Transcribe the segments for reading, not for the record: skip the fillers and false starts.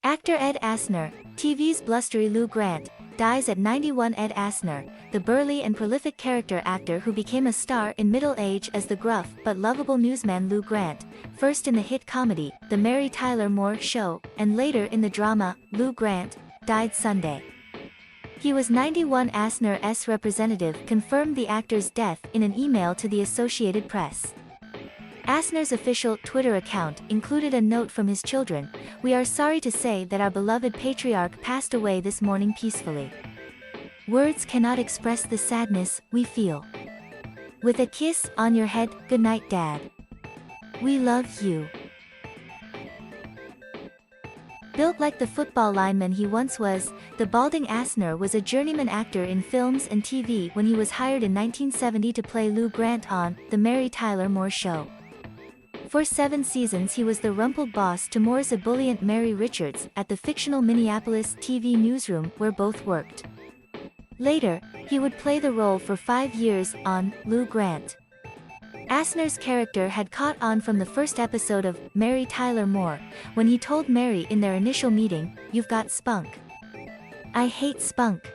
Actor Ed Asner, TV's blustery Lou Grant, dies at 91. Ed Asner, the burly and prolific character actor who became a star in middle age as the gruff but lovable newsman Lou Grant, first in the hit comedy, The Mary Tyler Moore Show, and later in the drama, Lou Grant, died Sunday. He was 91. Asner's representative confirmed the actor's death in an email to the Associated Press. Asner's official Twitter account included a note from his children: "We are sorry to say that our beloved patriarch passed away this morning peacefully. Words cannot express the sadness we feel. With a kiss on your head, good night, Dad. We love you." Built like the football lineman he once was, the balding Asner was a journeyman actor in films and TV when he was hired in 1970 to play Lou Grant on The Mary Tyler Moore Show. For 7 seasons he was the rumpled boss to Moore's ebullient Mary Richards at the fictional Minneapolis TV newsroom where both worked. Later, he would play the role for 5 years on Lou Grant. Asner's character had caught on from the first episode of Mary Tyler Moore, when he told Mary in their initial meeting, "You've got spunk. I hate spunk."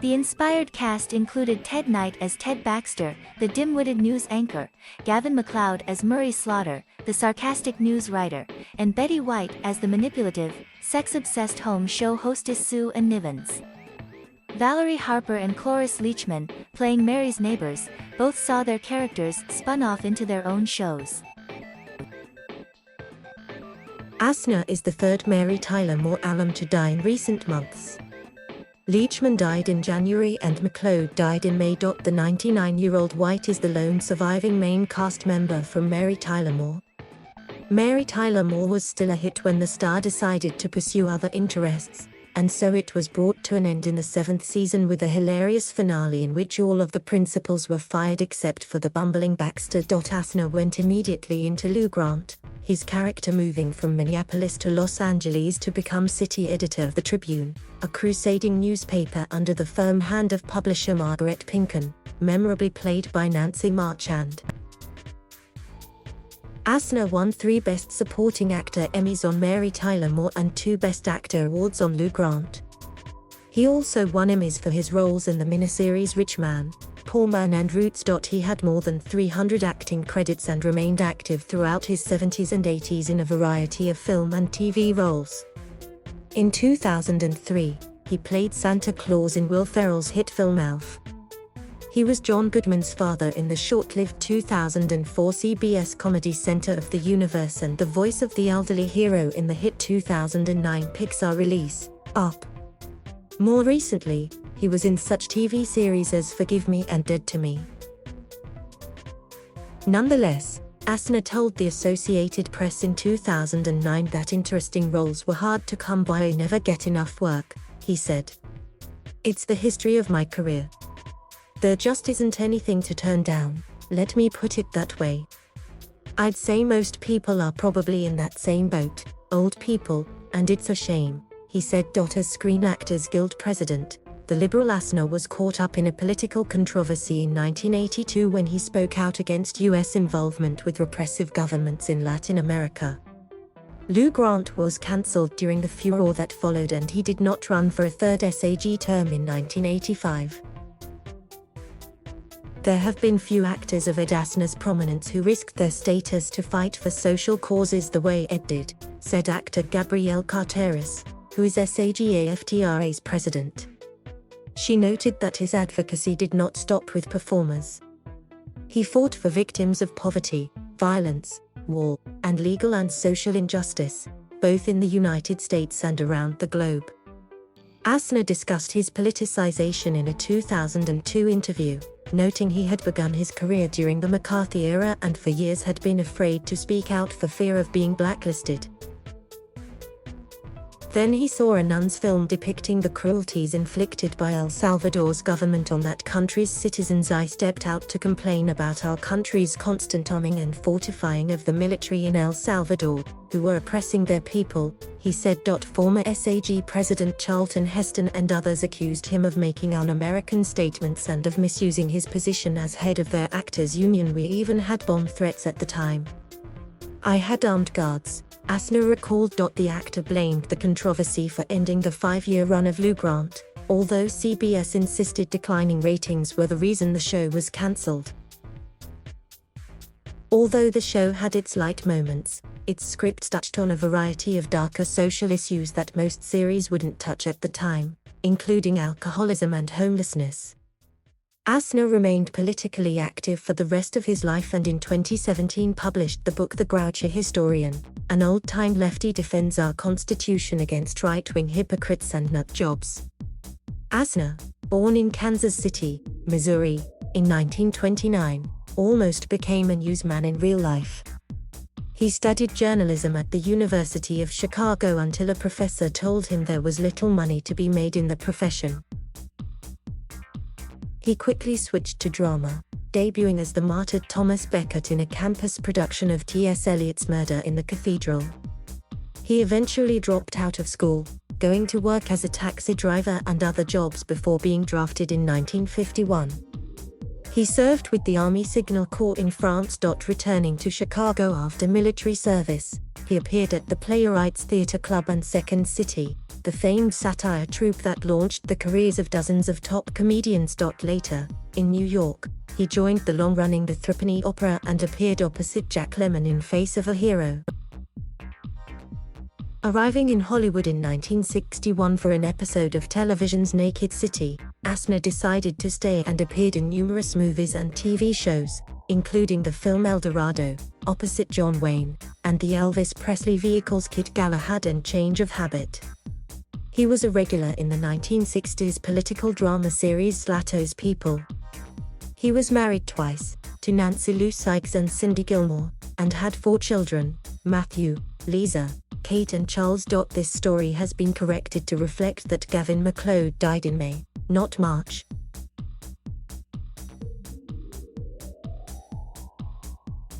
The inspired cast included Ted Knight as Ted Baxter, the dim-witted news anchor, Gavin MacLeod as Murray Slaughter, the sarcastic news writer, and Betty White as the manipulative, sex-obsessed home show hostess Sue and Nivens. Valerie Harper and Cloris Leachman, playing Mary's neighbors, both saw their characters spun off into their own shows. Asner is the third Mary Tyler Moore alum to die in recent months. Leachman died in January and MacLeod died in May. The 99-year-old White is the lone surviving main cast member from Mary Tyler Moore. Mary Tyler Moore was still a hit when the star decided to pursue other interests, and so it was brought to an end in the 7th season with a hilarious finale in which all of the principals were fired except for the bumbling Baxter. Asner went immediately into Lou Grant, his character moving from Minneapolis to Los Angeles to become city editor of the Tribune, a crusading newspaper under the firm hand of publisher Margaret Pinken, memorably played by Nancy Marchand. Asner won 3 Best Supporting Actor Emmys on Mary Tyler Moore and 2 Best Actor awards on Lou Grant. He also won Emmys for his roles in the miniseries Rich Man, Poor Man and Roots. He had more than 300 acting credits and remained active throughout his 70s and 80s in a variety of film and TV roles. In 2003, he played Santa Claus in Will Ferrell's hit film Elf. He was John Goodman's father in the short-lived 2004 CBS comedy Center of the Universe and the voice of the elderly hero in the hit 2009 Pixar release, Up. More recently, he was in such TV series as Forgive Me and Dead to Me. Nonetheless, Asner told the Associated Press in 2009 that interesting roles were hard to come by. "I never get enough work," he said. "It's the history of my career. There just isn't anything to turn down, let me put it that way. I'd say most people are probably in that same boat, old people, and it's a shame," he said. As Screen Actors Guild president, the liberal Asner was caught up in a political controversy in 1982 when he spoke out against U.S. involvement with repressive governments in Latin America. Lou Grant was cancelled during the furor that followed and he did not run for a third SAG term in 1985. There have been few actors of Ed Asner's prominence who risked their status to fight for social causes the way Ed did, said actor Gabrielle Carteris, who is SAG-AFTRA's president. She noted that his advocacy did not stop with performers. He fought for victims of poverty, violence, war, and legal and social injustice, both in the United States and around the globe. Asner discussed his politicization in a 2002 interview, noting he had begun his career during the McCarthy era and for years had been afraid to speak out for fear of being blacklisted. Then he saw a nun's film depicting the cruelties inflicted by El Salvador's government on that country's citizens. "I stepped out to complain about our country's constant arming and fortifying of the military in El Salvador, who were oppressing their people," he said. Former SAG President Charlton Heston and others accused him of making un-American statements and of misusing his position as head of their actors union. "We even had bomb threats at the time. I had armed guards," Asner recalled. The actor blamed the controversy for ending the 5-year run of Lou Grant, although CBS insisted declining ratings were the reason the show was cancelled. Although the show had its light moments, its script touched on a variety of darker social issues that most series wouldn't touch at the time, including alcoholism and homelessness. Asner remained politically active for the rest of his life and in 2017 published the book The Grouchy Historian, an old-time lefty defends our Constitution against right-wing hypocrites and nut jobs. Asner, born in Kansas City, Missouri, in 1929, almost became a newsman in real life. He studied journalism at the University of Chicago until a professor told him there was little money to be made in the profession. He quickly switched to drama, debuting as the martyred Thomas Becket in a campus production of T.S. Eliot's Murder in the Cathedral. He eventually dropped out of school, going to work as a taxi driver and other jobs before being drafted in 1951. He served with the Army Signal Corps in France. Returning to Chicago after military service, he appeared at the Playwrights Theatre Club and Second City, the famed satire troupe that launched the careers of dozens of top comedians. Later, in New York, he joined the long-running The Threepenny Opera and appeared opposite Jack Lemmon in Face of a Hero. Arriving in Hollywood in 1961 for an episode of television's Naked City, Asner decided to stay and appeared in numerous movies and TV shows, including the film El Dorado, opposite John Wayne, and the Elvis Presley vehicles Kid Galahad and Change of Habit. He was a regular in the 1960s political drama series Zlato's People. He was married twice, to Nancy Lou Sykes and Cindy Gilmore, and had 4 children, Matthew, Lisa, Kate and Charles. This story has been corrected to reflect that Gavin MacLeod died in May, not March.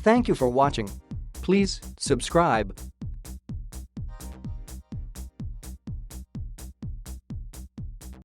Thank you for watching. Please subscribe.